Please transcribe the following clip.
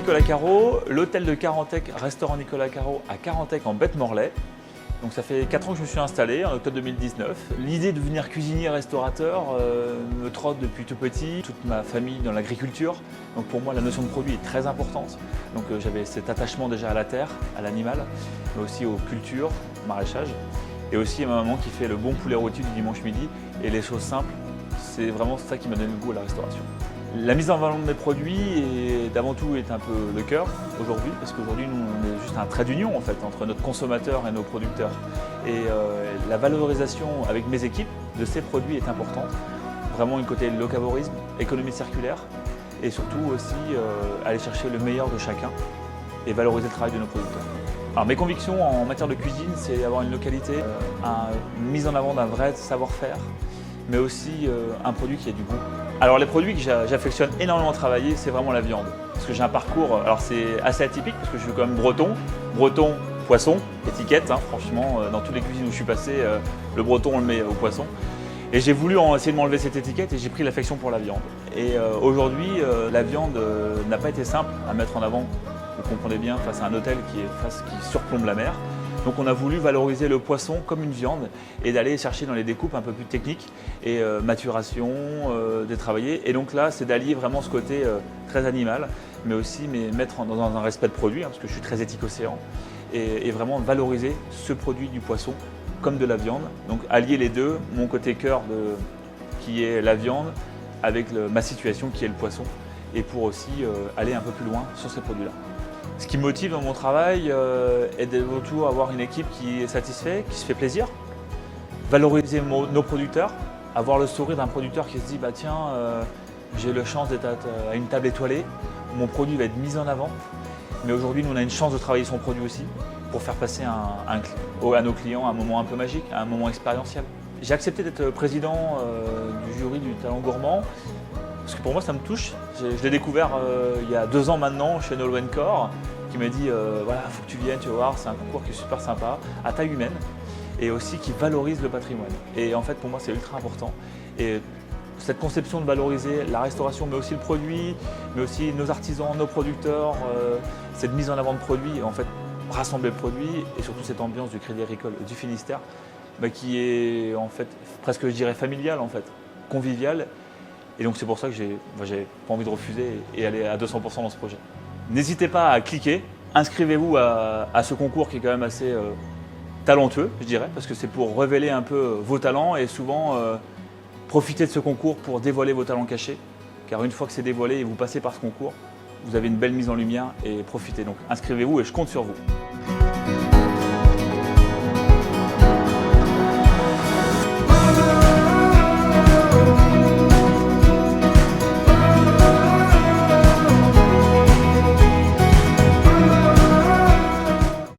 Nicolas Caro, l'hôtel de Carantec, restaurant Nicolas Caro à Carantec en Bête-Morlaix. Donc ça fait 4 ans que je me suis installé, en octobre 2019. L'idée de devenir cuisinier-restaurateur me trotte depuis tout petit, toute ma famille dans l'agriculture. Donc pour moi la notion de produit est très importante. Donc j'avais cet attachement déjà à la terre, à l'animal, mais aussi aux cultures, au maraîchage. Et aussi ma maman qui fait le bon poulet rôti du dimanche midi et les choses simples. C'est vraiment ça qui m'a donné le goût à la restauration. La mise en valeur de mes produits d'avant tout est un peu le cœur aujourd'hui, parce qu'aujourd'hui nous on est juste un trait d'union en fait entre notre consommateur et nos producteurs. Et la valorisation avec mes équipes de ces produits est importante. Vraiment une côté locavorisme, économie circulaire et surtout aussi aller chercher le meilleur de chacun et valoriser le travail de nos producteurs. Alors mes convictions en matière de cuisine, c'est d'avoir une localité, une mise en avant d'un vrai savoir-faire, mais aussi un produit qui a du goût. Alors les produits que j'affectionne énormément travailler, c'est vraiment la viande. Parce que j'ai un parcours, alors c'est assez atypique parce que je suis quand même breton, poisson, étiquette, hein, franchement, dans toutes les cuisines où je suis passé, le breton on le met au poisson. Et j'ai voulu essayer de m'enlever cette étiquette et j'ai pris l'affection pour la viande. Et aujourd'hui, la viande n'a pas été simple à mettre en avant, vous comprenez bien, face à un hôtel qui surplombe la mer. Donc on a voulu valoriser le poisson comme une viande et d'aller chercher dans les découpes un peu plus techniques et maturation, détravailler. Et donc là, c'est d'allier vraiment ce côté très animal, mais aussi mettre dans un respect de produit, hein, parce que je suis très éthique océan, et vraiment valoriser ce produit du poisson comme de la viande. Donc allier les deux, mon côté cœur qui est la viande avec ma situation qui est le poisson, et pour aussi aller un peu plus loin sur ces produits-là. Ce qui me motive dans mon travail est de retour avoir une équipe qui est satisfaite, qui se fait plaisir, valoriser nos producteurs, avoir le sourire d'un producteur qui se dit bah tiens, j'ai la chance d'être à une table étoilée, mon produit va être mis en avant, mais aujourd'hui nous on a une chance de travailler son produit aussi pour faire passer à nos clients un moment un peu magique, un moment expérientiel. J'ai accepté d'être président du jury du Talent Gourmand. Parce que pour moi ça me touche, je l'ai découvert il y a 2 ans maintenant chez Nolwenn Cor qui m'a dit voilà, il faut que tu viennes, tu vas voir, c'est un concours qui est super sympa, à taille humaine et aussi qui valorise le patrimoine. Et en fait pour moi c'est ultra important. Et cette conception de valoriser la restauration mais aussi le produit, mais aussi nos artisans, nos producteurs, cette mise en avant de produits, en fait rassembler le produit et surtout cette ambiance du Crédit Agricole du Finistère qui est en fait presque je dirais familiale en fait, conviviale. Et donc c'est pour ça que j'ai pas envie de refuser et aller à 200% dans ce projet. N'hésitez pas à cliquer, inscrivez-vous à ce concours qui est quand même assez talentueux, je dirais, parce que c'est pour révéler un peu vos talents et souvent profiter de ce concours pour dévoiler vos talents cachés. Car une fois que c'est dévoilé et vous passez par ce concours, vous avez une belle mise en lumière et profitez. Donc inscrivez-vous et je compte sur vous.